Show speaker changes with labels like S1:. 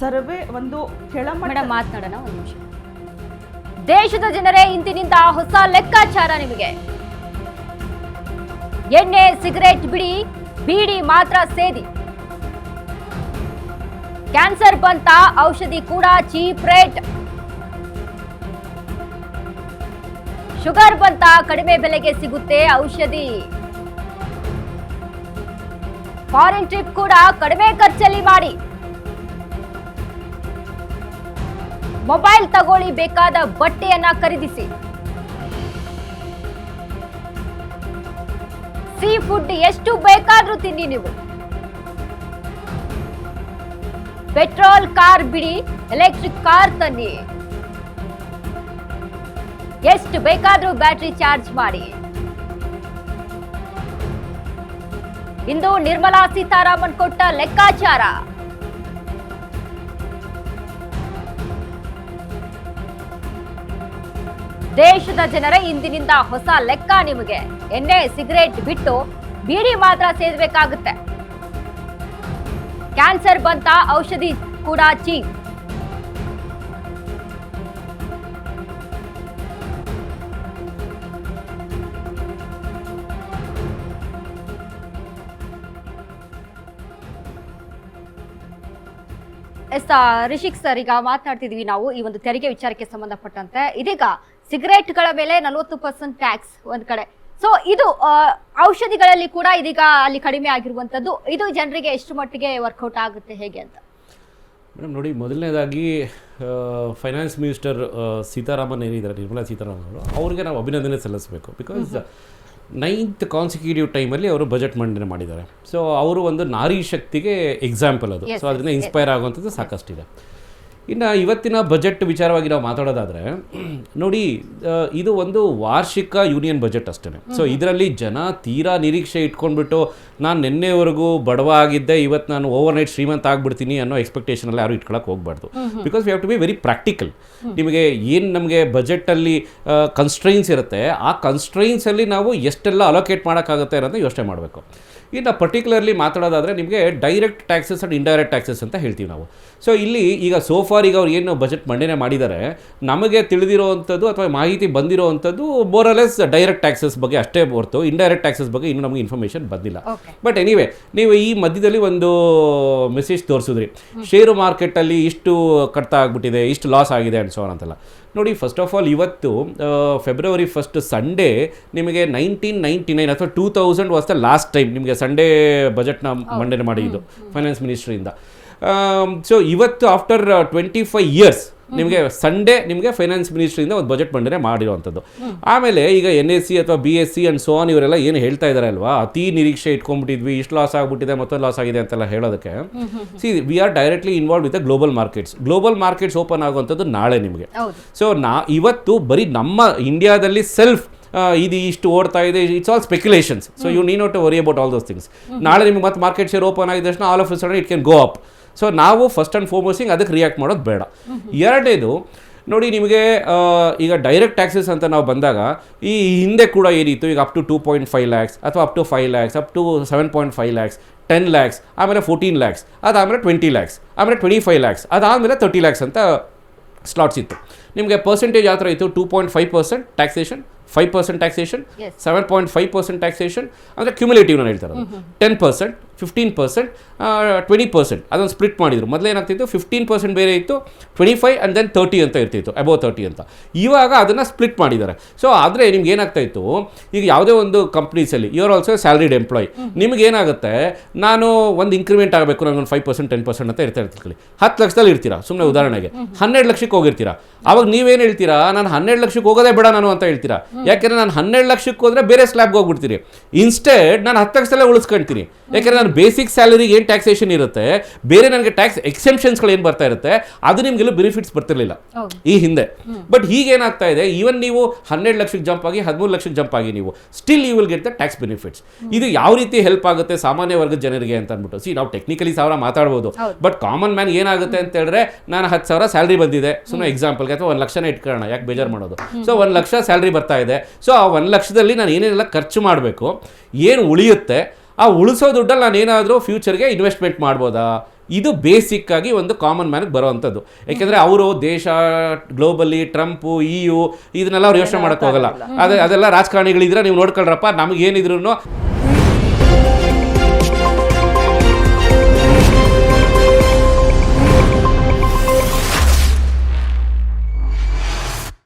S1: Survey ಒಂದು ಕೆಳಮಟ್ಟ
S2: ಮಾತನಾಡೋಣ ಒಂದು ನಿಮಿಷ. ದೇಶದ ಜನರೇ ಇಂದಿನಿಂದ ಹೊಸ ಲೆಕ್ಕಾಚಾರ ನಿಮಗೆ. ಎಣ್ಣೆ ಸಿಗರೇಟ್ ಬಿಡಿ, ಬೀಡಿ ಮಾತ್ರ ಸೇದಿ. ಕ್ಯಾನ್ಸರ್ ಬಂತ, ಔಷಧಿ ಕೂಡ ಚೀಪ್ ರೇಟ್. ಶುಗರ್ ಬಂತ, ಕಡಿಮೆ ಬೆಲೆಗೆ ಸಿಗುತ್ತೆ ಔಷಧಿ. ಫಾರಿನ್ ಟ್ರಿಪ್ ಕೂಡ ಕಡಿಮೆ ಖರ್ಚಲ್ಲಿ ಮಾಡಿ. ಮೊಬೈಲ್ ತಗೊಳ್ಳಿ, ಬೇಕಾದ ಬಟ್ಟೆಯನ್ನ ಖರೀದಿಸಿ. ಸೀ ಫುಡ್ ಎಷ್ಟು ಬೇಕಾದ್ರೂ ತಿನ್ನಿ ನೀವು. ಪೆಟ್ರೋಲ್ ಕಾರ್ ಬಿಡಿ, ಎಲೆಕ್ಟ್ರಿಕ್ ಕಾರ್ ತನ್ನಿ. ಎಷ್ಟು ಬೇಕಾದ್ರೂ ಬ್ಯಾಟರಿ ಚಾರ್ಜ್ ಮಾಡಿ. ಇಂದು ನಿರ್ಮಲಾ ಸೀತಾರಾಮನ್ ಕೊಟ್ಟ ಲೆಕ್ಕಾಚಾರ. ದೇಶದ ಜನರೇ ಇಂದಿನಿಂದ ಹೊಸ ಲೆಕ್ಕ ನಿಮಗೆ. ಎಣ್ಣೆ ಸಿಗರೇಟ್ ಬಿಟ್ಟು ಬೀಡಿ ಮಾತ್ರ ಸೇದಬೇಕಾಗುತ್ತೆ. ಕ್ಯಾನ್ಸರ್ ಬಂತ, ಔಷಧಿ ಕೂಡ ಚೀಪ್. ರಿಷಿಕ್ ಸರ್, ಈಗ ಮಾತನಾಡ್ತಿದ್ವಿ ನಾವು ಈ ಒಂದು ತೆರಿಗೆ ವಿಚಾರಕ್ಕೆ ಸಂಬಂಧಪಟ್ಟಂತೆ. ಇದೀಗ ಸಿಗರೇಟ್ಗಳ ಮೇಲೆ 40% ಟ್ಯಾಕ್ಸ್ ಒಂದ್ ಕಡೆ. ಸೊ ಇದು ಔಷಧಿಗಳಲ್ಲಿ ಕೂಡ ಇದೀಗ ಅಲ್ಲಿ ಕಡಿಮೆ ಆಗಿರುವಂತದ್ದು. ಇದು ಜನರಿಗೆ ಎಷ್ಟು ಮಟ್ಟಿಗೆ ವರ್ಕೌಟ್ ಆಗುತ್ತೆ, ಹೇಗೆ ಅಂತ?
S3: ಮೇಡಮ್ ನೋಡಿ, ಮೊದಲನೇದಾಗಿ ಫೈನಾನ್ಸ್ ಮಿನಿಸ್ಟರ್ ಸೀತಾರಾಮನ್ ಏನಿದ್ದಾರೆ, ನಿರ್ಮಲಾ ಸೀತಾರಾಮನ್ ಅವರು, ಅವ್ರಿಗೆ ನಾವು ಅಭಿನಂದನೆ ಸಲ್ಲಿಸಬೇಕು. ಬಿಕಾಸ್ 9th ಕಾನ್ಸಿಕ್ಯೂಟಿವ್ ಟೈಮಲ್ಲಿ ಅವರು ಬಜೆಟ್ ಮಂಡನೆ ಮಾಡಿದ್ದಾರೆ. ಸೊ ಅವರು ಒಂದು ನಾರಿ ಶಕ್ತಿಗೆ ಎಕ್ಸಾಂಪಲ್ ಅದು. ಸೊ ಅದರಿಂದ ಇನ್ಸ್ಪೈರ್ ಆಗುವಂಥದ್ದು ಸಾಕಷ್ಟಿದೆ. ಇನ್ನು ಇವತ್ತಿನ ಬಜೆಟ್ ವಿಚಾರವಾಗಿ ನಾವು ಮಾತಾಡೋದಾದರೆ ನೋಡಿ, ಇದು ಒಂದು ವಾರ್ಷಿಕ ಯೂನಿಯನ್ ಬಜೆಟ್ ಅಷ್ಟೇ. ಸೊ ಇದರಲ್ಲಿ ಜನ ತೀರಾ ನಿರೀಕ್ಷೆ ಇಟ್ಕೊಂಡ್ಬಿಟ್ಟು ನಾನು ನಿನ್ನೆವರೆಗೂ ಬಡವ ಆಗಿದ್ದೆ, ಇವತ್ತು ನಾನು ಓವರ್ ನೈಟ್ ಶ್ರೀಮಂತ ಆಗ್ಬಿಡ್ತೀನಿ ಅನ್ನೋ ಎಕ್ಸ್ಪೆಕ್ಟೇಷನಲ್ಲಿ ಯಾರು ಇಟ್ಕೊಳಕ್ಕೆ ಹೋಗ್ಬಾರ್ದು. Because we have to be very practical. ನಿಮಗೆ ಏನು ನಮಗೆ ಬಜೆಟಲ್ಲಿ ಕನ್ಸ್ಟ್ರೈನ್ಸ್ ಇರುತ್ತೆ, ಆ ಕನ್ಸ್ಟ್ರೈನ್ಸಲ್ಲಿ ನಾವು ಎಷ್ಟೆಲ್ಲ ಅಲೋಕೇಟ್ ಮಾಡೋಕ್ಕಾಗುತ್ತೆ ಅನ್ನೋದು ಯೋಚನೆ ಮಾಡಬೇಕು. ಇನ್ನು ಪರ್ಟಿಕ್ಯುಲರ್ಲಿ ಮಾತಾಡೋದಾದರೆ ನಿಮಗೆ direct taxes and indirect taxes ಅಂತ ಹೇಳ್ತೀವಿ ನಾವು. ಸೊ ಇಲ್ಲಿ ಈಗ ಸೋಫಾರ್ ಈಗ ಅವ್ರು ಏನು ಬಜೆಟ್ ಮಂಡನೆ ಮಾಡಿದ್ದಾರೆ, ನಮಗೆ ತಿಳಿದಿರೋವಂಥದ್ದು ಅಥವಾ ಮಾಹಿತಿ ಬಂದಿರೋವಂಥದ್ದು ಮೋರಲೆಸ್ ಡೈರೆಕ್ಟ್ ಟ್ಯಾಕ್ಸಸ್ ಬಗ್ಗೆ ಅಷ್ಟೇ ಹೊರತು ಇಂಡೈರೆಕ್ಟ್ ಟ್ಯಾಕ್ಸಸ್ ಬಗ್ಗೆ ಇನ್ನೂ ನಮಗೆ ಇನ್ಫಾರ್ಮೇಷನ್ ಬಂದಿಲ್ಲ. ಬಟ್ ಎನಿವೇ, ನೀವು ಈ ಮಧ್ಯದಲ್ಲಿ ಒಂದು ಮೆಸೇಜ್ ತೋರಿಸಿದ್ರಿ, ಷೇರು ಮಾರ್ಕೆಟಲ್ಲಿ ಇಷ್ಟು ಕಟ್ತಾ ಆಗಿಬಿಟ್ಟಿದೆ, ಇಷ್ಟು ಲಾಸ್ ಆಗಿದೆ ಅಂಡ್ ಸೊ ಅಂತೆಲ್ಲ. ನೋಡಿ, ಫಸ್ಟ್ ಆಫ್ ಆಲ್ ಇವತ್ತು ಫೆಬ್ರವರಿ 1 ಸಂಡೇ ನಿಮಗೆ 1999 ಅಥವಾ 2000 ವಾಸ್ ದ ಲಾಸ್ಟ್ ಟೈಮ್ ನಿಮಗೆ ಸಂಡೇ ಬಜೆಟ್ನ ಮಂಡನೆ ಮಾಡಿದ್ದು ಫೈನಾನ್ಸ್ ಮಿನಿಸ್ಟ್ರಿಯಿಂದ. ಸೊ ಇವತ್ತು ಆಫ್ಟರ್ 25 ಇಯರ್ಸ್ ನಿಮಗೆ ಸಂಡೇ ನಿಮಗೆ ಫೈನಾನ್ಸ್ ಮಿನಿಸ್ಟ್ರಿಯಿಂದ ಒಂದು ಬಜೆಟ್ ಮಂಡನೆ ಮಾಡಿರುವಂಥದ್ದು. ಆಮೇಲೆ ಈಗ NSC ಅಥವಾ BSc ಆ್ಯಂಡ್ ಸೋ ಆನ್ ಇವರೆಲ್ಲ ಏನು ಹೇಳ್ತಾ ಇದ್ದಾರೆ ಅಲ್ವಾ, ಅತಿ ನಿರೀಕ್ಷೆ ಇಟ್ಕೊಂಡ್ಬಿಟ್ಟಿದ್ವಿ, ಇಷ್ಟು ಲಾಸ್ ಆಗಿಬಿಟ್ಟಿದೆ, ಮತ್ತೊಂದು ಲಾಸ್ ಆಗಿದೆ ಅಂತೆಲ್ಲ ಹೇಳೋದಕ್ಕೆ, C we are directly involve with the global markets. Global markets open ಆಗುವಂಥದ್ದು ನಾಳೆ ನಿಮಗೆ. ಸೊ ಇವತ್ತು ಬರೀ ನಮ್ಮ ಇಂಡಿಯಾದಲ್ಲಿ ಸೆಲ್ಫ್ ಇದು ಇಷ್ಟು ಓಡ್ತಾ ಇದೆ, it's all speculations. So you need not to worry about all those things. ನಾಳೆ ನಿಮಗೆ ಮತ್ತೆ ಮಾರ್ಕೆಟ್ ಶೇರ್ ಓಪನ್ ಆಗಿದ ತಕ್ಷಣ all of a sudden it can go up. So ನಾವು ಫಸ್ಟ್ ಆ್ಯಂಡ್ ಫಾರ್ಮೋಸ್ಟಿಂಗ್ ಅದಕ್ಕೆ ರಿಯಾಕ್ಟ್ ಮಾಡೋದು ಬೇಡ. ಎರಡನೇದು ನೋಡಿ, ನಿಮಗೆ ಈಗ ಡೈರೆಕ್ಟ್ ಟ್ಯಾಕ್ಸಸ್ ಅಂತ ನಾವು ಬಂದಾಗ ಈ ಹಿಂದೆ ಕೂಡ ಏನಿತ್ತು, ಈಗ ಅಪ್ ಟು 2.5 lakhs ಅಥವಾ up to 5 lakhs, up to 7.5 lakhs, 10 lakhs, ಆಮೇಲೆ 14 lakhs, ಅದಾದಮೇಲೆ 20 lakhs, ಆಮೇಲೆ 25 lakhs, ಅದಾದಮೇಲೆ 30 lakhs ಅಂತ ಸ್ಲಾಟ್ಸ್ ಇತ್ತು. ನಿಮಗೆ ಪರ್ಸೆಂಟೇಜ್ ಯಾವ ಥರ ಇತ್ತು? 2.5% ಟ್ಯಾಕ್ಸೇಷನ್, 5% ಟ್ಯಾಕ್ಸೇಷನ್, 7.5% ಟ್ಯಾಕ್ಸೇಷನ್, ಅಂದರೆ ಕ್ಯುಮುಲೇಟಿವ್ ನಾನು ಹೇಳ್ತಾ ಇರೋದು. 10%, 15%, 20% ಅದನ್ನು ಸ್ಪ್ಲಿಟ್ ಮಾಡಿದರು. ಮೊದಲು ಏನಾಗ್ತಿತ್ತು, 15% ಬೇರೆ ಇತ್ತು, 25 ಆ್ಯಂಡ್ ದೆನ್ 30 ಅಂತ ಇರ್ತಿತ್ತು, ಅಬೌವ್ 30 ಅಂತ. ಇವಾಗ ಅದನ್ನು ಸ್ಪ್ಲಿಟ್ ಮಾಡಿದ್ದಾರೆ. ಸೊ ಆದರೆ ನಿಮ್ಗೆ ಏನಾಗ್ತಾ ಇತ್ತು, ಈಗ ಯಾವುದೇ ಒಂದು ಕಂಪ್ನೀಸಲ್ಲಿ you are also salaried employee, ನಿಮ್ಗೆ ಏನಾಗುತ್ತೆ, ನಾನು ಒಂದು ಇನ್ಕ್ರಿಮೆಂಟ್ ಆಗಬೇಕು, ನನಗೊಂದು 5%, 10% ಅಂತ ಇರ್ತಿರ್ತೀವಿ. 10 ಲಕ್ಷದಲ್ಲಿ ಇರ್ತೀರಾ, ಸುಮ್ಮನೆ ಉದಾಹರಣೆಗೆ 12 ಲಕ್ಷಕ್ಕೆ ಹೋಗಿರ್ತೀರಾ. ಅವಾಗ ನೀವೇನು ಹೇಳ್ತೀರಾ, ನಾನು 12 ಲಕ್ಷಕ್ಕೆ ಹೋಗೋದೇ ಬೇಡ ನಾನು ಅಂತ ಹೇಳ್ತೀರಾ. ಯಾಕೆಂದರೆ ನಾನು 12 ಲಕ್ಷಕ್ಕೆ ಹೋದರೆ ಬೇರೆ ಸ್ಲ್ಯಾಬ್ಗೆ ಹೋಗ್ಬಿಡ್ತೀರಿ. ಇನ್ಸ್ಟೆಡ್ ನಾನು 10 ಲಕ್ಷದಲ್ಲೇ ಉಳಿಸ್ಕೊಳ್ತೀನಿ. ಯಾಕೆಂದರೆ ನಾನು ಬೇಸಿಕ್ ಸ್ಯಾಲರಿಗೆ ಏನು ಟ್ಯಾಕ್ಸೇಷನ್ ಇರುತ್ತೆ, ಬೇರೆ ನನಗೆ ಟ್ಯಾಕ್ಸ್ ಎಕ್ಸೆಂಪ್ಷನ್ಸ್ಗಳು ಏನು ಬರ್ತಾ ಇರುತ್ತೆ, ಅದು ನಿಮಗೆಲ್ಲ ಬೆನಿಫಿಟ್ಸ್ ಬರ್ತಿರ್ಲಿಲ್ಲ ಈ ಹಿಂದೆ. ಬಟ್ ಹೀಗೇನಾಗ್ತಾ ಇದೆ, ಈವನ್ ನೀವು 12 ಲಕ್ಷಕ್ಕೆ ಜಂಪ್ ಆಗಿ 13 ಲಕ್ಷಕ್ಕೆ ಜಂಪ್ ಆಗಿ ನೀವು still you will get the tax benefits. ಇದು ಯಾವ ರೀತಿ ಹೆಲ್ಪ್ ಆಗುತ್ತೆ ಸಾಮಾನ್ಯ ವರ್ಗದ ಜನರಿಗೆ ಅಂತ ಅಂದ್ಬಿಟ್ಟು, ಸಿ ನಾವು ಟೆಕ್ನಿಕಲಿ 1000 ಮಾತಾಡ್ಬೋದು, ಬಟ್ ಕಾಮನ್ ಮ್ಯಾನ್ ಏನಾಗುತ್ತೆ ಅಂತ ಹೇಳಿದ್ರೆ, ನಾನು 10,000 ಸ್ಯಾಲ್ರಿ ಬಂದಿದೆ, ಸುಮ್ಮನೆ ಎಕ್ಸಾಂಪಲ್ಗೆ, ಅಥವಾ 1 ಲಕ್ಷನೇ ಇಟ್ಕೊಳ್ಳೋಣ, ಯಾಕೆ ಬೇಜಾರು ಮಾಡೋದು. ಸೊ 1 ಲಕ್ಷ ಸ್ಯಾಲ್ರಿ ಬರ್ತಾ ಇದೆ. ಸೊ ಆ 1 ಲಕ್ಷದಲ್ಲಿ ನಾನು ಏನೇನೆಲ್ಲ ಖರ್ಚು ಮಾಡಬೇಕು, ಏನು ಉಳಿಯುತ್ತೆ, ಆ ಉಳಿಸೋ ದುಡ್ಡಲ್ಲಿ ನಾನು ಏನಾದರೂ ಫ್ಯೂಚರ್ಗೆ ಇನ್ವೆಸ್ಟ್ಮೆಂಟ್ ಮಾಡ್ಬೋದಾ, ಇದು ಬೇಸಿಕ್ ಆಗಿ ಒಂದು ಕಾಮನ್ ಮ್ಯಾನ್ಗೆ ಬರೋವಂಥದ್ದು. ಯಾಕೆಂದರೆ ಅವರು ದೇಶ ಗ್ಲೋಬಲಿ ಟ್ರಂಪು EU ಇದನ್ನೆಲ್ಲ ಅವ್ರು ಯೋಚನೆ ಮಾಡೋಕ್ಕೆ ಹೋಗಲ್ಲ. ಅದೆಲ್ಲ ರಾಜಕಾರಣಿಗಳಿದ್ರೆ ನೀವು ನೋಡ್ಕೊಳ್ರಪ್ಪ, ನಮಗೇನಿದ್ರು